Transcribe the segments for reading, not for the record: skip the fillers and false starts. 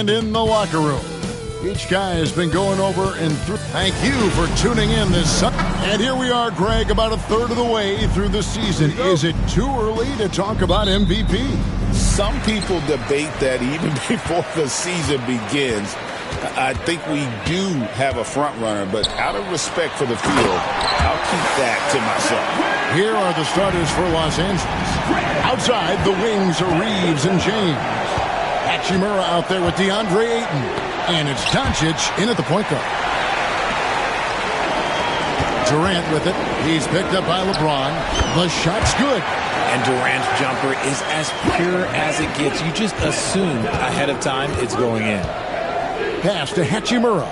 And in the locker room, each guy has been going over and through. Thank you for tuning in this Sunday. And here we are, Greg, about a third of the way through the season. Is it too early to talk about MVP? Some people debate that even before the season begins. I think we do have a front runner, but out of respect for the field, I'll keep that to myself. Here are the starters for Los Angeles. Outside, the wings are Reeves and James. Hachimura out there with DeAndre Ayton. And it's Doncic in at the point guard. Durant with it. He's picked up by LeBron. The shot's good. And Durant's jumper is as pure as it gets. You just assume ahead of time it's going in. Pass to Hachimura.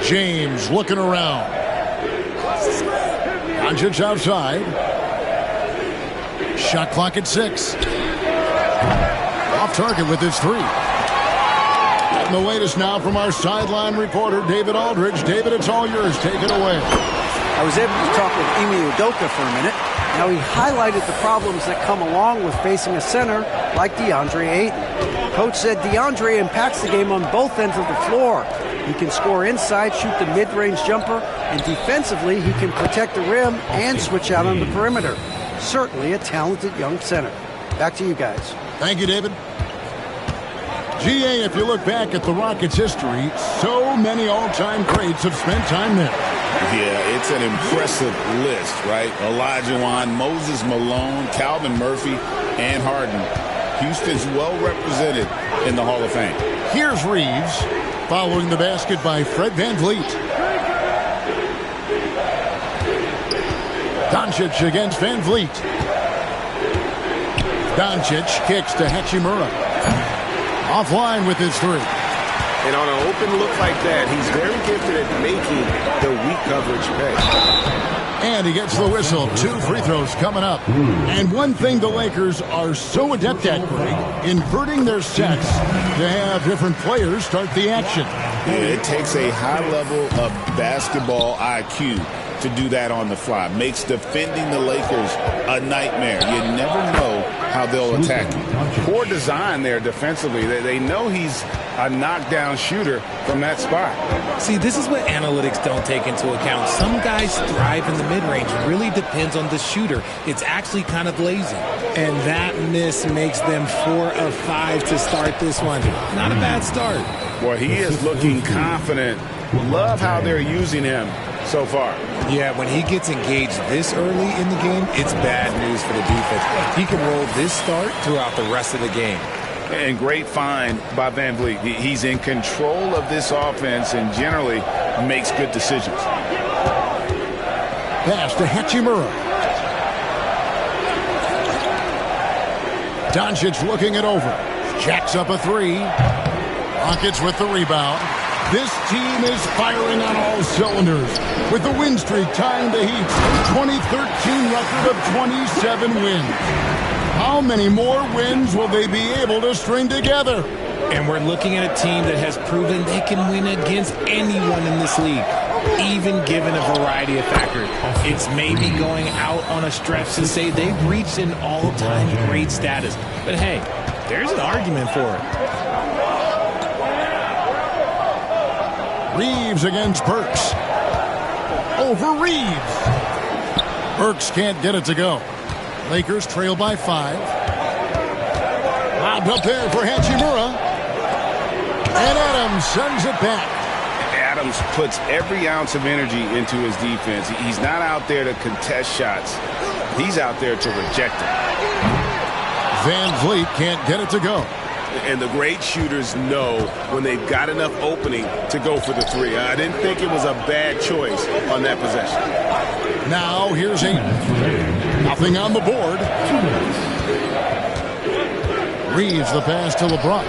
James looking around. Doncic outside. Shot clock at 6. Off target with his 3. And the latest now from our sideline reporter, David Aldridge. David, it's all yours. Take it away. I was able to talk with Ime Udoka for a minute. Now, he highlighted the problems that come along with facing a center like DeAndre Ayton. Coach said DeAndre impacts the game on both ends of the floor. He can score inside, shoot the mid-range jumper, and defensively, he can protect the rim and switch out on the perimeter. Certainly a talented young center. Back to you guys. Thank you, David. GA, if you look back at the Rockets' history, so many all-time greats have spent time there. Yeah, it's an impressive list, right? Olajuwon, Moses Malone, Calvin Murphy, and Harden. Houston's well represented in the Hall of Fame. Here's Reeves, following the basket by Fred VanVleet. Doncic against VanVleet. Doncic kicks to Hachimura. Offline with his 3. And on an open look like that, he's very gifted at making the weak coverage pay. And he gets the whistle. 2 free throws coming up. And one thing the Lakers are so adept at, Greg, inverting their sets to have different players start the action. Yeah, it takes a high level of basketball IQ to do that on the fly. Makes defending the Lakers a nightmare. You never know how they'll attack you. Poor design there defensively. They know he's a knockdown shooter from that spot. See, this is what analytics don't take into account. Some guys thrive in the mid-range. It really depends on the shooter. It's actually kind of lazy. And that miss makes them 4 of 5 to start this one. Not a bad start. Well, he is looking confident. Love how they're using him so far. Yeah, when he gets engaged this early in the game, it's bad news for the defense. He can roll this start throughout the rest of the game. And great find by VanVleet. He's in control of this offense and generally makes good decisions. Pass to Hachimura. Doncic looking it over. Jacks up a 3. Rockets with the rebound. This team is firing on all cylinders with the win streak tying the Heat's 2013 record of 27 wins. How many more wins will they be able to string together? And we're looking at a team that has proven they can win against anyone in this league, even given a variety of factors. It's maybe going out on a stretch to say they've reached an all-time great status. But hey, there's an argument for it. Reeves against Burks. Over Reeves. Burks can't get it to go. Lakers trail by 5. Lobbed up there for Hachimura. And Adams sends it back. Adams puts every ounce of energy into his defense. He's not out there to contest shots. He's out there to reject them. VanVleet can't get it to go. And the great shooters know when they've got enough opening to go for the 3. I didn't think it was a bad choice on that possession. Now here's Ayton. Nothing on the board. Reeves the pass to LeBron.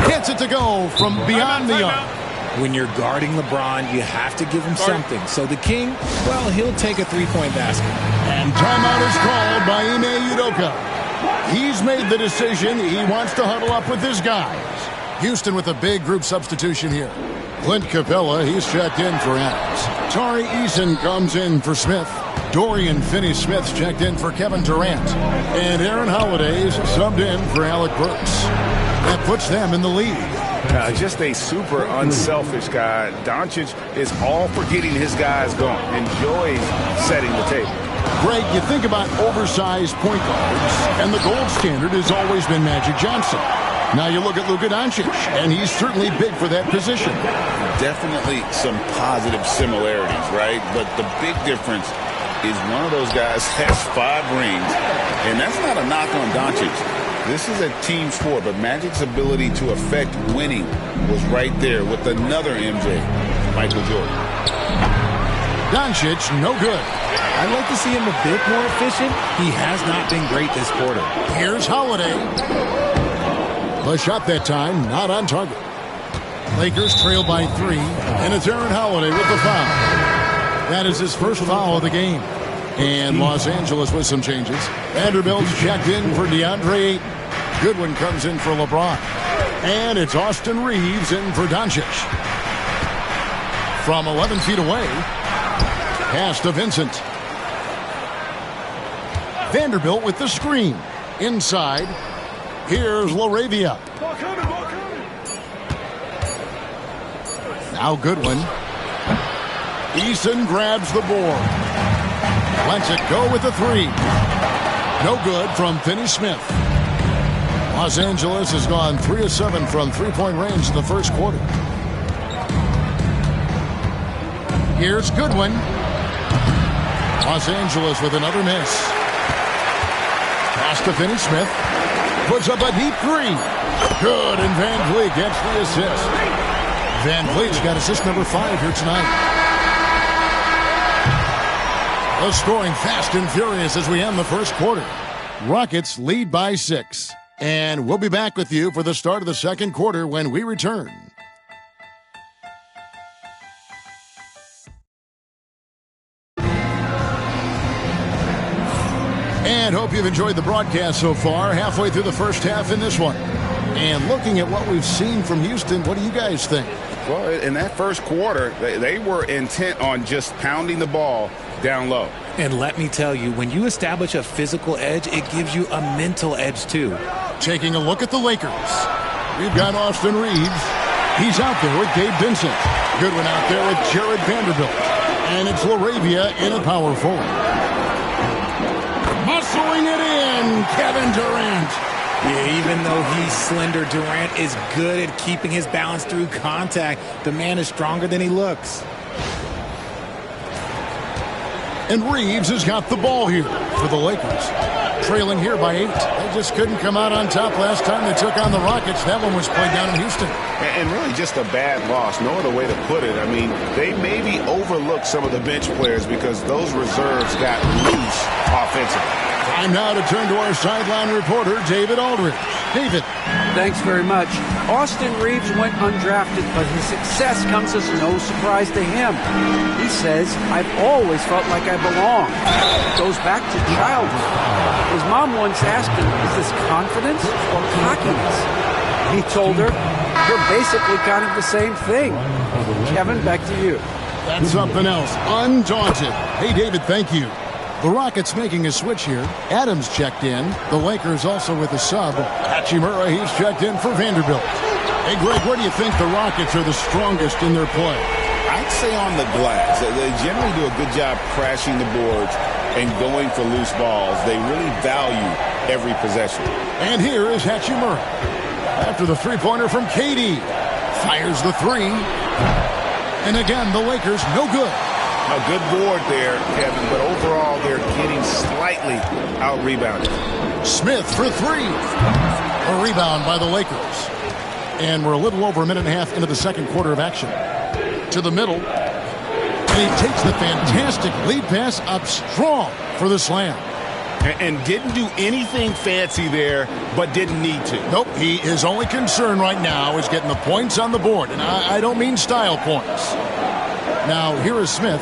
Gets it to go from beyond the arc. When you're guarding LeBron, you have to give him something. So the King, well, he'll take a 3-point basket. And timeout is called by Ime Udoka. He's made the decision. He wants to huddle up with his guys. Houston with a big group substitution here. Clint Capella, he's checked in for Adams. Tari Eason comes in for Smith. Dorian Finney-Smith's checked in for Kevin Durant. And Aaron Holiday's subbed in for Alec Burks. That puts them in the lead. Just a super unselfish guy. Doncic is all for getting his guys going. Enjoys setting the table. Greg, you think about oversized point guards, and the gold standard has always been Magic Johnson. Now you look at Luka Doncic, and he's certainly big for that position. Definitely some positive similarities, right? But the big difference is one of those guys has 5 rings, and that's not a knock on Doncic. This is a team sport, but Magic's ability to affect winning was right there with another MJ, Michael Jordan. Doncic, no good. I'd like to see him a bit more efficient. He has not been great this quarter. Here's Holiday. The shot that time, not on target. Lakers trail by 3, and it's Aaron Holiday with the foul. That is his first foul of the game. And Los Angeles with some changes. Vanderbilt's checked in for DeAndre Ayton. Goodwin comes in for LeBron. And it's Austin Reeves in for Doncic. From 11 feet away, pass to Vincent. Vanderbilt with the screen. Inside, here's LaRavia. Now Goodwin. Eason grabs the board. Lets it go with the 3. No good from Finney-Smith. Los Angeles has gone 3 of 7 from three-point range in the first quarter. Here's Goodwin. Los Angeles with another miss. Pass to Finney-Smith. Puts up a deep 3. Good, and Van Vliet gets the assist. Van Vliet's got assist number 5 here tonight. The scoring fast and furious as we end the first quarter. Rockets lead by 6. And we'll be back with you for the start of the second quarter when we return. And hope you've enjoyed the broadcast so far. Halfway through the first half in this one. And looking at what we've seen from Houston, what do you guys think? Well, in that first quarter, they were intent on just pounding the ball down low. And let me tell you, when you establish a physical edge, it gives you a mental edge too. Taking a look at the Lakers. We've got Austin Reeves. He's out there with Gabe Vincent. Goodwin out there with Jared Vanderbilt. And it's LaRavia in a power forward. Muscling it in, Kevin Durant. Yeah, even though he's slender, Durant is good at keeping his balance through contact. The man is stronger than he looks. And Reeves has got the ball here for the Lakers. Trailing here by 8. They just couldn't come out on top last time they took on the Rockets. That one was played down in Houston. And really just a bad loss. No other way to put it. I mean, they maybe overlooked some of the bench players because those reserves got loose offensively. Time now to turn to our sideline reporter, David Aldridge. David. Thanks very much. Austin Reeves went undrafted, but his success comes as no surprise to him. He says, I've always felt like I belong. It goes back to childhood. His mom once asked him, is this confidence or cockiness? He told her, you're basically kind of the same thing. Kevin, back to you. That's something else. Undaunted. Hey, David, thank you. The Rockets making a switch here. Adams checked in. The Lakers also with a sub. Hachimura, he's checked in for Vanderbilt. Hey, Greg, where do you think the Rockets are the strongest in their play? I'd say on the glass. They generally do a good job crashing the boards and going for loose balls. They really value every possession. And here is Hachimura. After the three-pointer from KD. Fires the 3. And again, the Lakers no good. A good board there, Kevin, but overall they're getting slightly out-rebounded. Smith for 3. A rebound by the Lakers. And we're a little over a minute and a half into the second quarter of action. To the middle. And he takes the fantastic lead pass up strong for the slam. And didn't do anything fancy there, but didn't need to. Nope, his only concern right now is getting the points on the board. And I don't mean style points. Now, here is Smith.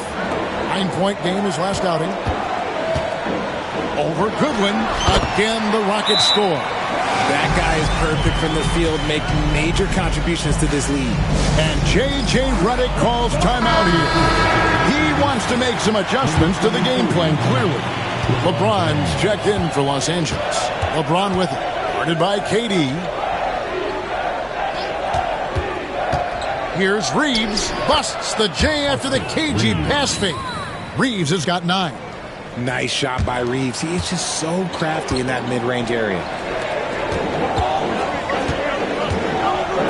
9-point game his last outing. Over Goodwin. Again, the Rockets score. That guy is perfect from the field, making major contributions to this lead. And J.J. Redick calls timeout here. He wants to make some adjustments to the game plan, clearly. LeBron's checked in for Los Angeles. LeBron with it. Guarded by KD. Here's Reeves. Busts the J after the KG pass fake. Reeves has got 9. Nice shot by Reeves. He is just so crafty in that mid-range area.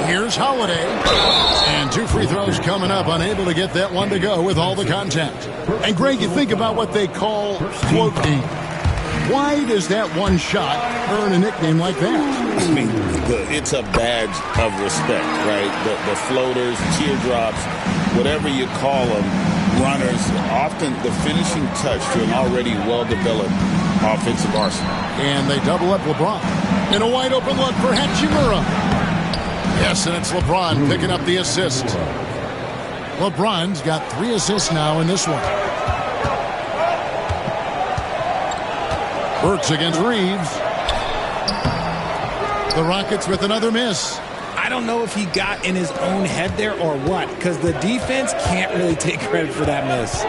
Here's Holiday. And 2 free throws coming up. Unable to get that one to go with all the contact. And Greg, you think about what they call floating. Why does that one shot earn a nickname like that? I mean, it's a badge of respect, right? The floaters, teardrops, whatever you call them, runners, often the finishing touch to an already well-developed offensive arsenal. And they double up LeBron. In a wide open look for Hachimura. Yes, and it's LeBron picking up the assist. LeBron's got 3 assists now in this one. Burks against Reeves. The Rockets with another miss. I don't know if he got in his own head there or what, because the defense can't really take credit for that miss.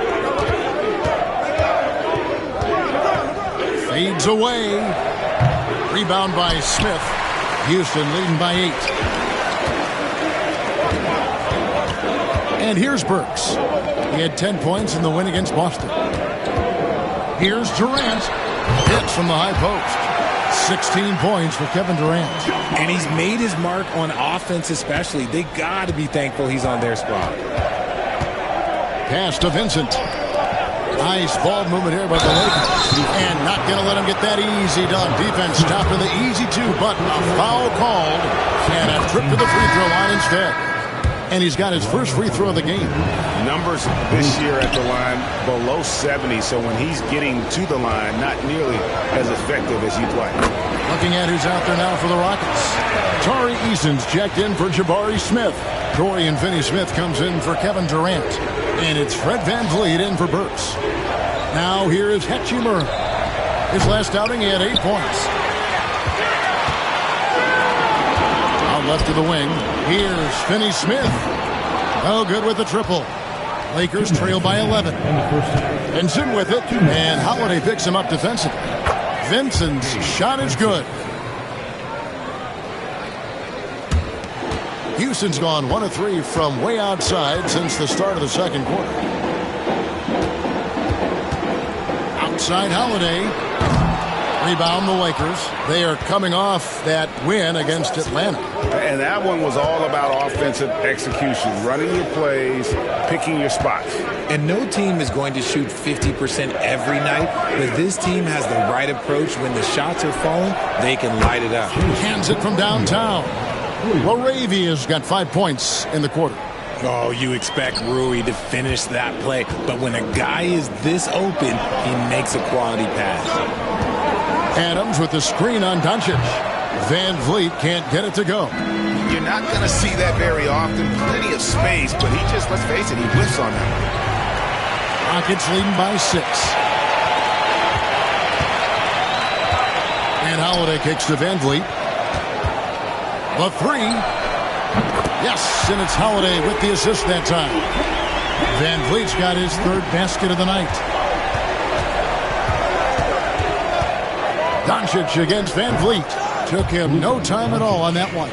Fades away. Rebound by Smith. Houston leading by 8. And here's Burks. He had 10 points in the win against Boston. Here's Durant. Hits from the high post. 16 points for Kevin Durant. And he's made his mark on offense especially. They got to be thankful he's on their squad. Pass to Vincent. Nice ball movement here by the Lakers. And not going to let him get that easy done. Defense stopping the easy 2, but a foul called. And a trip to the free throw line instead. And he's got his first free throw of the game. Numbers this year at the line below 70, so when he's getting to the line, not nearly as effective as you'd like. Looking at who's out there now for the Rockets. Tari Eason's checked in for Jabari Smith. Dorian Finney-Smith comes in for Kevin Durant. And it's Fred VanVleet in for Burks. Now here is Hachimura. His last outing, he had 8 points. Out left to the wing. Here's Finney-Smith. Oh, good with the triple. Lakers trail by 11. Vincent with it, and Holiday picks him up defensively. Vincent's shot is good. Houston's gone 1 of 3 from way outside since the start of the second quarter. Outside Holiday. Rebound the Lakers. They are coming off that win against Atlanta. And that one was all about offensive execution, running your plays, picking your spots. And no team is going to shoot 50% every night, but this team has the right approach. When the shots are falling, they can light it up. Hands it from downtown. Laravia's got 5 points in the quarter. Oh, you expect Rui to finish that play, but when a guy is this open, he makes a quality pass. Adams with the screen on Doncic. VanVleet can't get it to go. You're not going to see that very often. Plenty of space, but he just, let's face it, he whiffs on that. Rockets leading by 6. And Holiday kicks to VanVleet. The 3. Yes, and it's Holiday with the assist that time. VanVleet's got his 3rd basket of the night. Doncic against VanVleet. Took him no time at all on that one.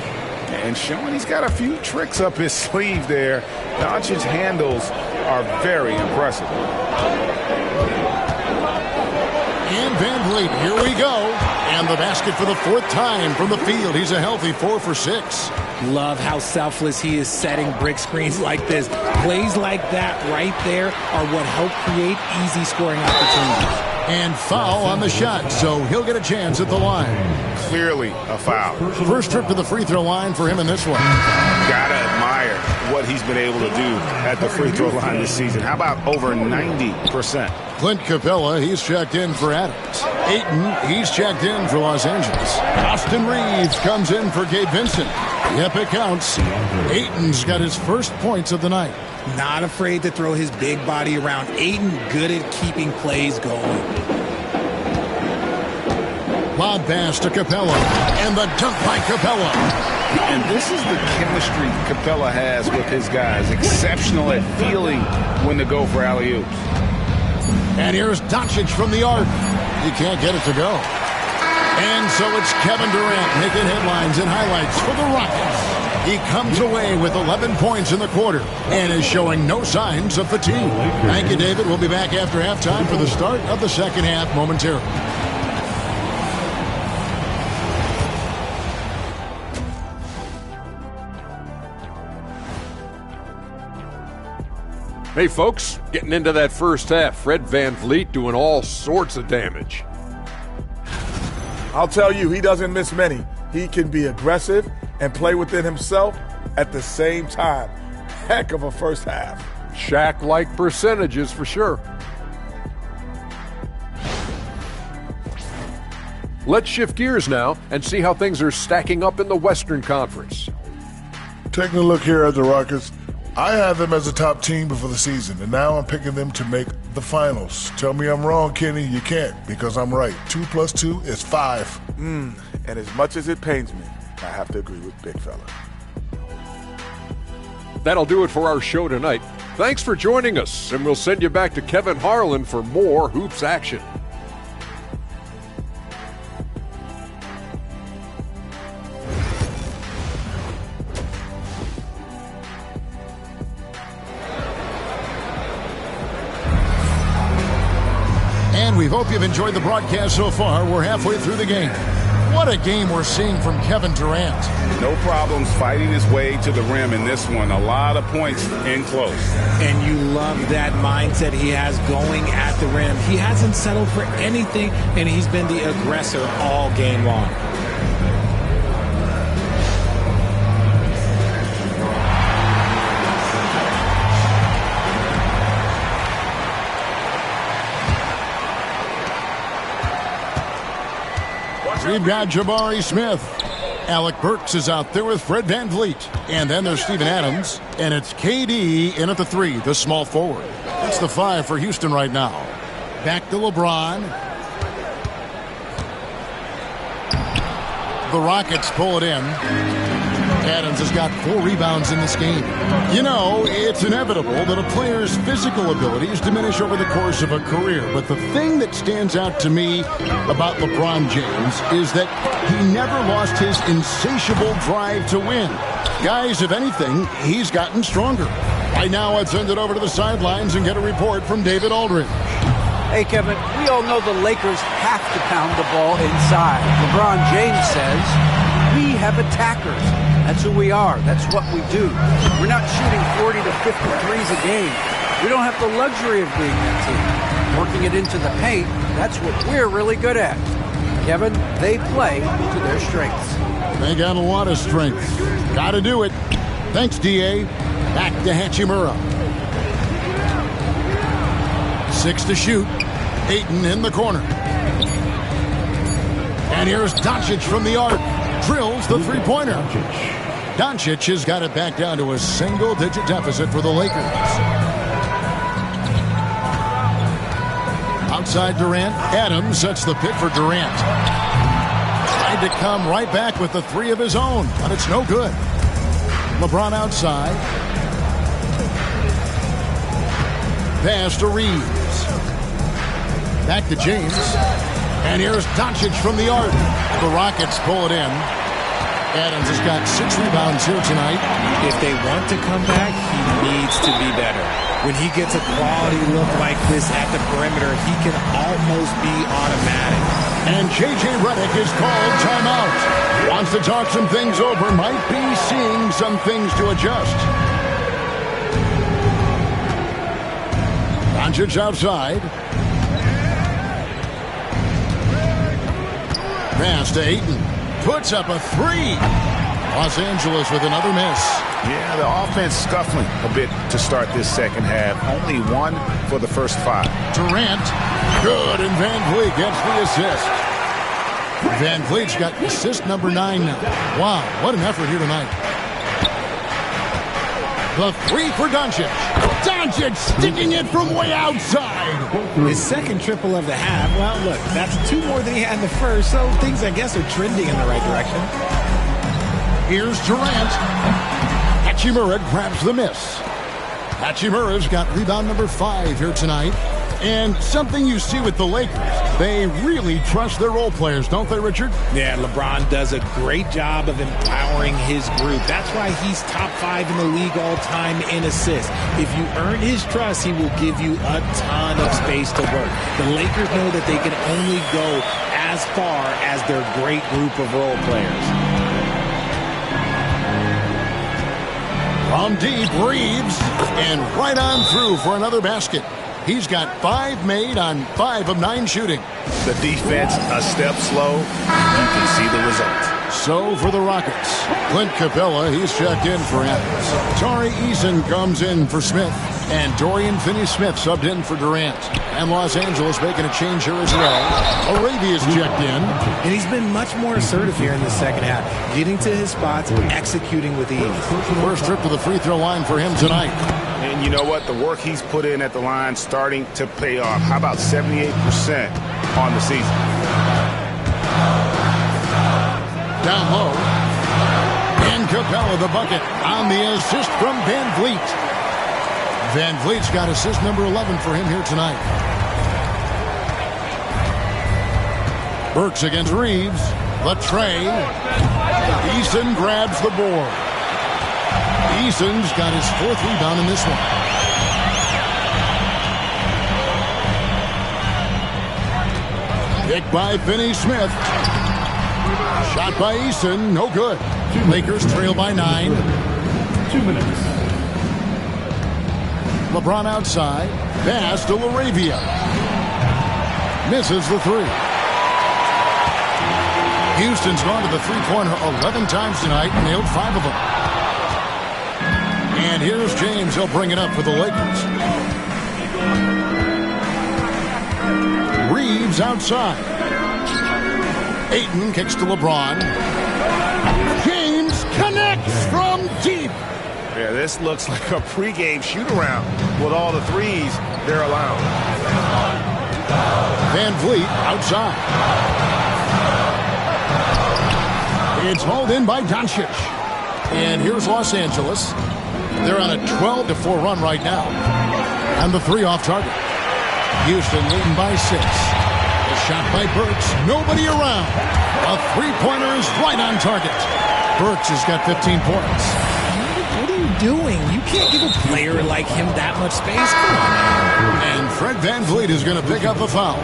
And showing he's got a few tricks up his sleeve there. Doncic's handles are very impressive. And VanVleet, here we go. And the basket for the 4th time from the field. He's a healthy 4 for 6. Love how selfless he is setting brick screens like this. Plays like that right there are what help create easy scoring opportunities. And foul on the shot, so he'll get a chance at the line. Clearly a foul. First trip to the free throw line for him in this one. Gotta admire what he's been able to do at the free throw line this season. How about over 90%? Clint Capella, he's checked in for Adams. Ayton, he's checked in for Los Angeles. Austin Reeves comes in for Gabe Vincent. Yep, it counts. Ayton's got his first points of the night. Not afraid to throw his big body around. Ayton good at keeping plays going. Lob pass to Capella. And the dunk by Capella. And this is the chemistry Capella has with his guys. Exceptional at feeling when to go for alley-oops. And here's Doncic from the arc. He can't get it to go. And so it's Kevin Durant making headlines and highlights for the Rockets. He comes away with 11 points in the quarter and is showing no signs of fatigue. Thank you, David. We'll be back after halftime for the start of the second half momentarily. Hey, folks, getting into that first half, Fred VanVleet doing all sorts of damage. I'll tell you, he doesn't miss many. He can be aggressive and play within himself at the same time. Heck of a first half. Shaq-like percentages for sure. Let's shift gears now and see how things are stacking up in the Western Conference. Taking a look here at the Rockets, I had them as a top team before the season, and now I'm picking them to make the finals. Tell me I'm wrong, Kenny. You can't, because I'm right. 2 + 2 is 5. And as much as it pains me, I have to agree with Big Fella. That'll do it for our show tonight. Thanks for joining us, and we'll send you back to Kevin Harlan for more Hoops action. And we hope you've enjoyed the broadcast so far. We're halfway through the game. What a game we're seeing from Kevin Durant. No problems fighting his way to the rim in this one. A lot of points in close. And you love that mindset he has going at the rim. He hasn't settled for anything, and he's been the aggressor all game long. We've got Jabari Smith. Alec Burks is out there with Fred VanVleet. And then there's Steven Adams. And it's KD in at the 3, the small forward. That's the 5 for Houston right now. Back to LeBron. The Rockets pull it in. Adams has got 4 rebounds in this game. You know, it's inevitable that a player's physical abilities diminish over the course of a career. But the thing that stands out to me about LeBron James is that he never lost his insatiable drive to win. Guys, if anything, he's gotten stronger. Right now, let's send it over to the sidelines and get a report from David Aldridge. Hey, Kevin, we all know the Lakers have to pound the ball inside. LeBron James says, we have attackers. That's who we are. That's what we do. We're not shooting 40 to 50 threes a game. We don't have the luxury of being that team. Working it into the paint, that's what we're really good at. Kevin, they play to their strengths. They got a lot of strength. Got to do it. Thanks, D.A. Back to Hachimura. 6 to shoot. Ayton in the corner. And here's Doncic from the arc. Drills the three-pointer. Doncic has got it back down to a single-digit deficit for the Lakers. Outside Durant. Adams sets the pick for Durant. Tried to come right back with the 3 of his own, but it's no good. LeBron outside. Pass to Reeves. Back to James. And here's Doncic from the arc. The Rockets pull it in. Adams has got 6 rebounds here tonight. If they want to come back, he needs to be better. When he gets a quality look like this at the perimeter, he can almost be automatic. And J.J. Redick is called timeout. Wants to talk some things over. Might be seeing some things to adjust. Doncic outside. Pass to Ayton. Puts up a 3. Los Angeles with another miss. Yeah, the offense scuffling a bit to start this second half. Only 1 for the first 5. Durant. Good, and VanVleet gets the assist. VanVleet's got assist number 9 now. Wow, what an effort here tonight. The three for Doncic. Doncic sticking it from way outside. His second triple of the half. Well, look, that's 2 more than he had in the first, so things, I guess, are trending in the right direction. Here's Durant. Hachimura grabs the miss. Hachimura's got rebound number 5 here tonight. And something you see with the Lakers, they really trust their role players, don't they, Richard? Yeah, LeBron does a great job of empowering his group. That's why he's top 5 in the league all time in assists. If you earn his trust, he will give you a ton of space to work. The Lakers know that they can only go as far as their great group of role players. From deep, Reeves, and right on through for another basket. He's got 5 made on 5 of 9 shooting. The defense a step slow, and you can see the result. So for the Rockets, Clint Capella, he's checked in for Adams. Tari Eason comes in for Smith. And Dorian Finney-Smith subbed in for Durant. And Los Angeles making a change here as well. Arabia's checked in. And he's been much more assertive here in the second half. Getting to his spots, executing with ease. First trip to the free throw line for him tonight. And you know what? The work he's put in at the line starting to pay off. How about 78% on the season? Down low. And Capella the bucket on the assist from Van Vliet. Van Vliet's got assist number 11 for him here tonight. Burks against Reeves. The tray. Eason grabs the board. Eason's got his 4th rebound in this one. Picked by Finney-Smith. Shot by Eason. No good. Lakers trail by 9. 2 minutes. LeBron outside. Pass to LaRavia. Misses the 3. Houston's gone to the three-pointer 11 times tonight and nailed 5 of them. And here's James. He'll bring it up for the Lakers. Reeves outside. Ayton kicks to LeBron. James connects from deep. Yeah, this looks like a pregame shoot-around with all the threes they're allowing. Van Vliet outside. It's hauled in by Doncic. And here's Los Angeles. They're on a 12-4 run right now. And the 3 off target. Houston leading by 6. The shot by Burks. Nobody around. A 3-pointer is right on target. Burks has got 15 points. Doing? You can't give a player like him that much space. Come on now. And Fred Van Vliet is going to pick up a foul.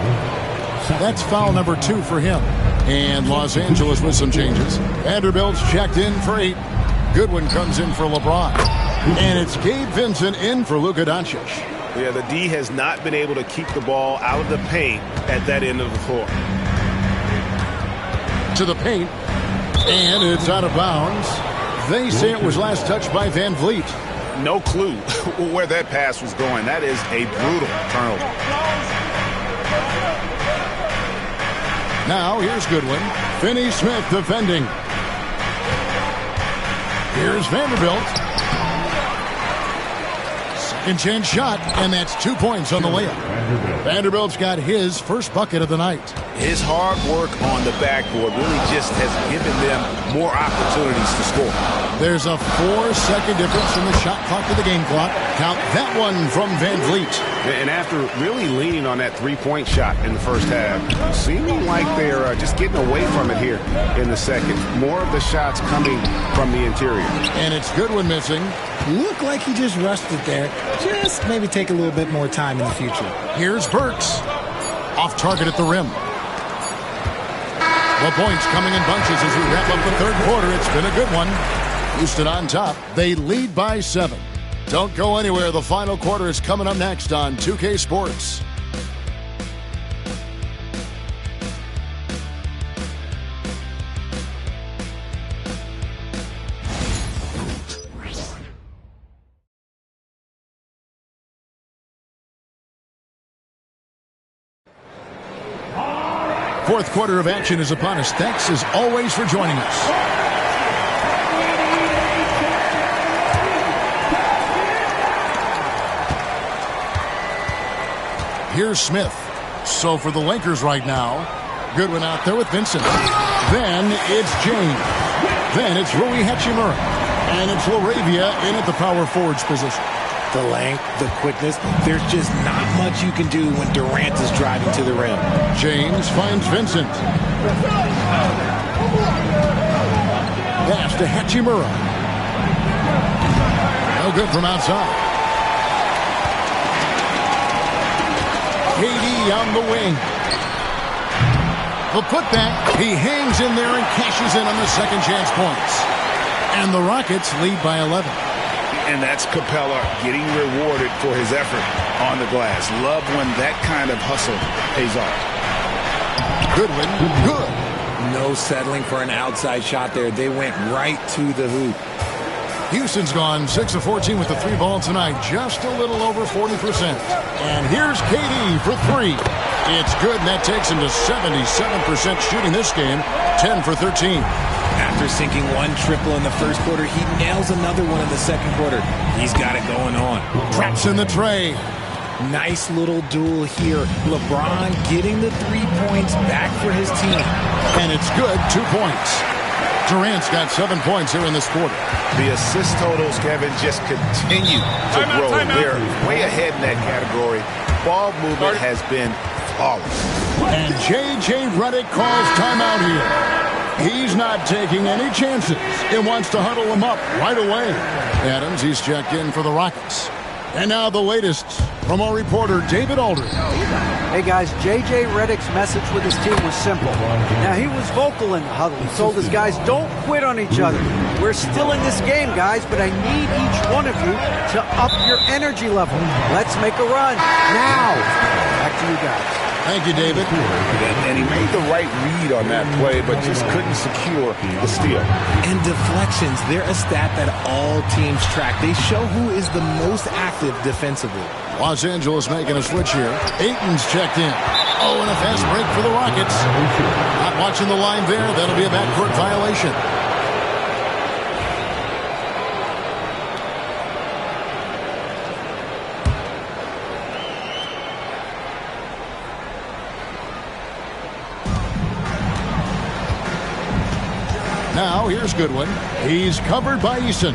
That's foul number 2 for him. And Los Angeles with some changes. Vanderbilt's checked in for 8. Goodwin comes in for LeBron. And it's Gabe Vincent in for Luka Doncic. Yeah, the D has not been able to keep the ball out of the paint at that end of the floor. To the paint. And it's out of bounds. They say it was last touched by Van Vliet. No clue where that pass was going. That is a brutal turnover. Now here's Goodwin. Finney-Smith defending. Here's Vanderbilt. Second chance shot, and that's 2 points on the layup. Vanderbilt's got his first bucket of the night. His hard work on the backboard really just has given them more opportunities to score. There's a 4-second difference from the shot clock to the game clock. Count that one from Van Vliet. And after really leaning on that 3-point shot in the first half, seeming like they're just getting away from it here in the second. More of the shots coming from the interior. And it's Goodwin missing. Looked like he just rushed it there. Just maybe take a little bit more time in the future. Here's Burks. Off target at the rim. The points coming in bunches as we wrap up the third quarter. It's been a good one. Houston on top. They lead by 7. Don't go anywhere. The final quarter is coming up next on 2K Sports. Fourth quarter of action is upon us. Thanks as always for joining us. Here's Smith. So for the Lakers right now, Goodwin out there with Vincent. Then it's James. Then it's Rui Hachimura. And it's LaRavia in at the power forwards position. The length, the quickness, there's just not much you can do when Durant is driving to the rim. James finds Vincent. Pass to Hachimura. No good from outside. KD on the wing. The putback. He hangs in there and cashes in on the second chance points. And the Rockets lead by 11. And that's Capella getting rewarded for his effort on the glass. Love when that kind of hustle pays off. Goodwin, good. No settling for an outside shot there. They went right to the hoop. Houston's gone 6 of 14 with the 3 ball tonight. Just a little over 40%. And here's KD for 3. It's good, and that takes him to 77% shooting this game. 10 for 13. After sinking one triple in the first quarter, he nails another one in the second quarter. He's got it going on. Traps in the tray. Nice little duel here. LeBron getting the 3 points back for his team. And it's good, 2 points. Durant's got 7 points here in this quarter. The assist totals, Kevin, just continue to grow. They're way ahead in that category. Ball movement has been flawless. And J.J. Redick calls timeout here. He's not taking any chances. He wants to huddle him up right away. Adams, he's checked in for the Rockets. And now the latest from our reporter, David Aldridge. Hey guys, J.J. Redick's message with his team was simple. Now he was vocal in the huddle. He told his guys, don't quit on each other. We're still in this game, guys, but I need each one of you to up your energy level. Let's make a run now. Back to you guys. Thank you, David. And he made the right read on that play, but just couldn't secure the steal. And deflections, they're a stat that all teams track. They show who is the most active defensively. Los Angeles making a switch here. Ayton's checked in. Oh, and a fast break for the Rockets. Not watching the line there. That'll be a backcourt violation. Now, here's Goodwin. He's covered by Eason.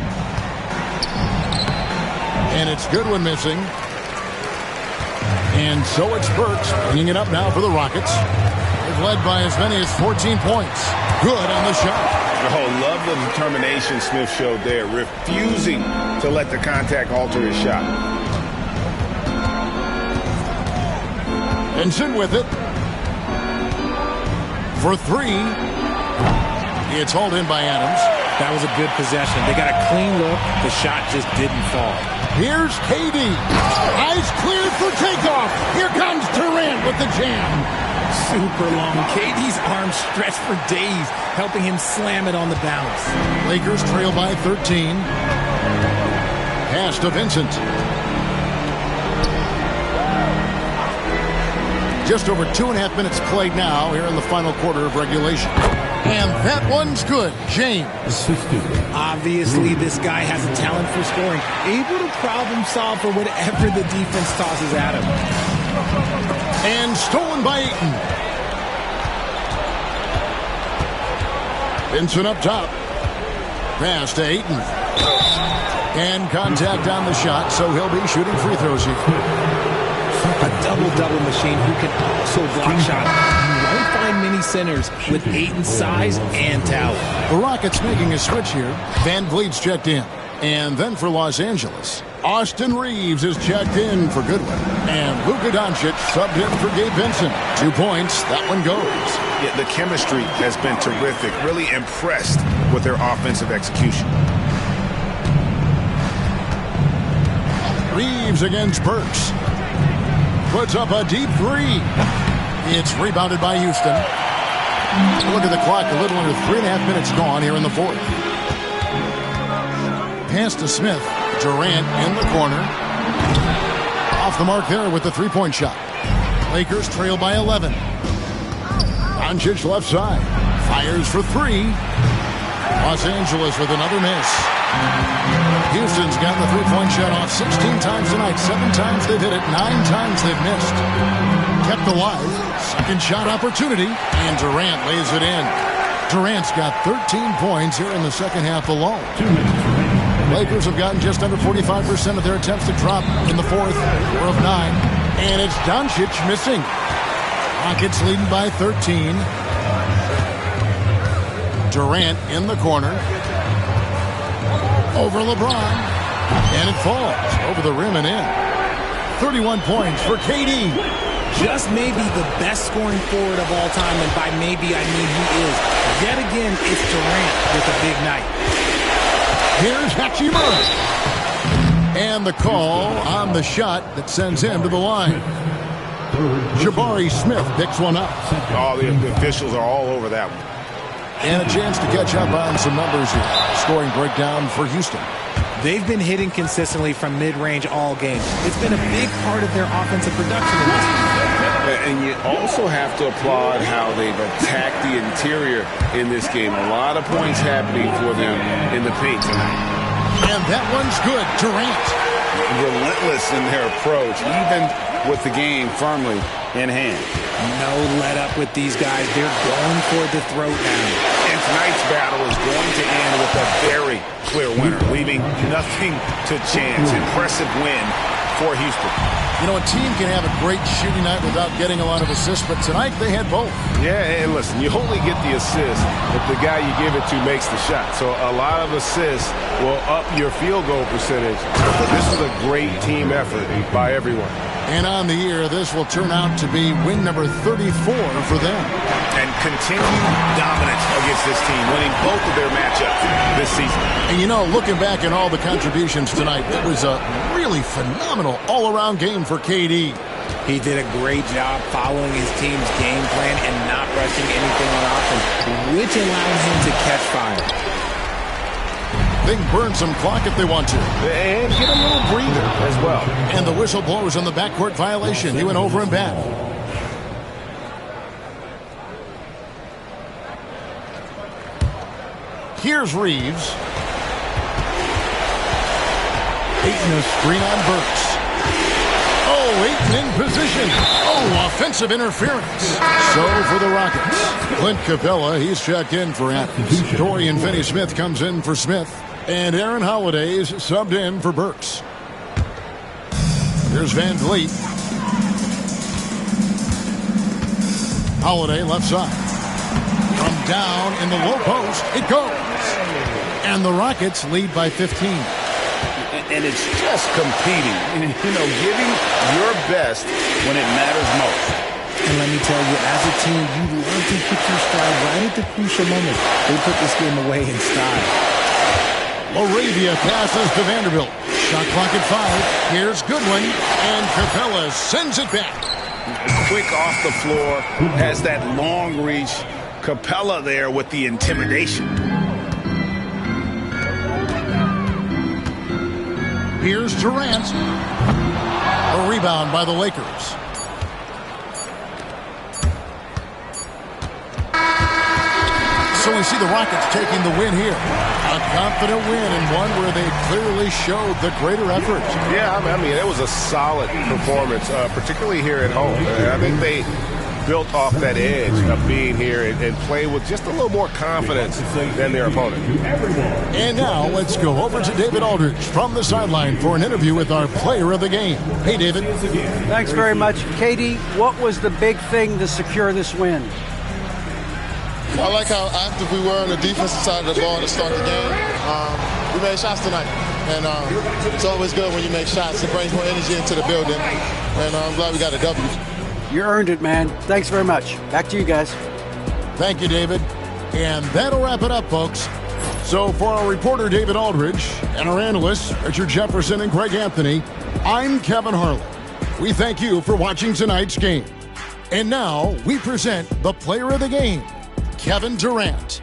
And it's Goodwin missing. And so it's Burks bringing it up now for the Rockets. They've led by as many as 14 points. Good on the shot. Oh, love the determination Smith showed there, refusing to let the contact alter his shot. Vincent with it. For 3. It's hauled in by Adams. That was a good possession. They got a clean look. The shot just didn't fall. Here's KD. Eyes cleared for takeoff. Here comes Durant with the jam. Super long. KD's arms stretched for days, helping him slam it on the bounce. Lakers trail by 13. Pass to Vincent. Just over 2.5 minutes played now here in the final quarter of regulation. And that one's good. James. Obviously, this guy has a talent for scoring. Able to problem solve for whatever the defense tosses at him. And stolen by Ayton. Vincent up top. Pass to Ayton. And contact on the shot, so he'll be shooting free throws here. A double-double machine who can also block shots. You won't find many centers with Ayton's size and talent. The Rockets making a switch here. Van Vliet's checked in. And then for Los Angeles, Austin Reeves is checked in for Goodwin. And Luka Doncic subbed in for Gabe Vincent. 2 points. That one goes. Yeah, the chemistry has been terrific. Really impressed with their offensive execution. Reeves against Burks. Puts up a deep 3. It's rebounded by Houston. Look at the clock. A little under 3.5 minutes gone here in the fourth. Pass to Smith. Durant in the corner. Off the mark there with the 3-point shot. Lakers trail by 11. Doncic left side. Fires for 3. Los Angeles with another miss. Houston's gotten the three-point shot off 16 times tonight. 7 times they've hit it, 9 times they've missed. Kept alive. Second shot opportunity, and Durant lays it in. Durant's got 13 points here in the second half alone. Lakers have gotten just under 45% of their attempts to drop in the fourth. 4 of 9. And it's Doncic missing. Rockets leading by 13. Durant in the corner. Over LeBron. And it falls over the rim and in. 31 points for KD. Just maybe the best scoring forward of all time, and by maybe I mean he is. Yet again, it's Durant with a big night. Here's Hachimura. And the call on the shot that sends him to the line. Jabari Smith picks one up. All the officials are all over that one. And a chance to catch up on some numbers here. Scoring breakdown for Houston. They've been hitting consistently from mid-range all game. It's been a big part of their offensive production in this game. And you also have to applaud how they've attacked the interior in this game. A lot of points happening for them in the paint tonight. And that one's good. Durant. Relentless in their approach, even with the game firmly in hand. No let up with these guys. They're going for the throat now. And tonight's battle is going to end with a very clear winner, leaving nothing to chance. Impressive win for Houston. You know, a team can have a great shooting night without getting a lot of assists, but tonight they had both. Yeah, and listen, you only get the assist if the guy you give it to makes the shot. So a lot of assists will up your field goal percentage. But this is a great team effort by everyone. And on the year, this will turn out to be win number 34 for them. And continued dominance against this team, winning both of their matchups this season. And you know, looking back at all the contributions tonight, it was a really phenomenal all-around game for KD. He did a great job following his team's game plan and not rushing anything on offense, which allowed him to catch fire. They can burn some clock if they want to. And get a little breather as well. And the whistle blows on the backcourt violation. He went over and back. Here's Reeves. Ayton a screen on Burks. Oh, Ayton in position. Oh, offensive interference. So for the Rockets, Clint Capella, he's checked in for Adams. Dorian Finney-Smith comes in for Smith. And Aaron Holiday's subbed in for Burks. Here's Van Vliet. Holiday left side. From down in the low post, it goes. And the Rockets lead by 15. And it's just competing. You know, giving your best when it matters most. And let me tell you, as a team, you love to hit your stride right at the crucial moment. They put this game away in style. Laravia passes to Vanderbilt. Shot clock at 5. Here's Goodwin. And Capella sends it back. Quick off the floor. Has that long reach. Capella there with the intimidation. Here's Durant. A rebound by the Lakers. So we see the Rockets taking the win here. A confident win and one where they clearly showed the greater effort. Yeah, I mean, it was a solid performance, particularly here at home. I think they built off that edge of being here and play with just a little more confidence than their opponent. And now let's go over to David Aldridge from the sideline for an interview with our player of the game. Hey, David. Thanks very much. KD, what was the big thing to secure this win? I like how active we were on the defensive side of the ball to start the game. We made shots tonight, and it's always good when you make shots. It brings more energy into the building, and I'm glad we got a W. You earned it, man. Thanks very much. Back to you guys. Thank you, David. And that'll wrap it up, folks. So for our reporter, David Aldridge, and our analysts, Richard Jefferson and Greg Anthony, I'm Kevin Harlan. We thank you for watching tonight's game. And now we present the player of the game, Kevin Durant.